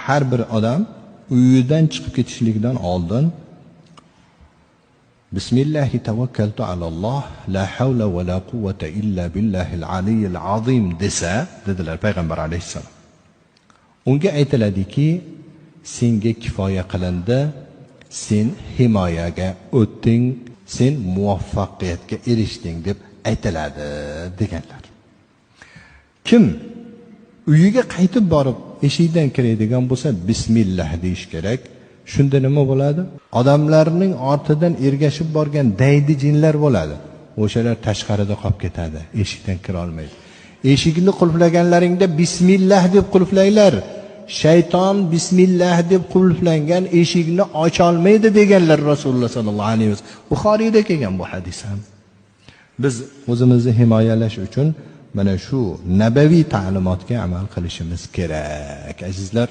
har bir odam uyidan chiqib ketishligidan oldin Bismillahi tavakkaltu alalloh la havla va la quvvata illa billahil aliyyil azim desa, dedilar payg'ambar alayhissalom. Unga aytiladiki, senga kifoya qilindi, sen himoyaga o'tding, sen muvaffaqiyatga erishding deb aytiladi deganlar. Kim uyiga qaytib borib eshikdan kiradigan bo'lsa bismillah deyish kerak. Shunda nima bo'ladi? Odamlarning ortidan ergashib borgan daydi jinlar bo'ladi. O'shalar tashqarida qolib ketadi, eshikdan kira olmaydi. Eshikni qulflaganlaringda bismillah deb qulflanglar. Shayton bismillah deb qulflangan eshikni ocha olmaydi deganlar Rasululloh sallallohu alayhi vasallam. Buxoriyda kelgan bu hadis ham. Biz o'zimizni himoyalash uchun mana shu nabaviy ta'limotga amal qilishimiz kerak. Azizlar,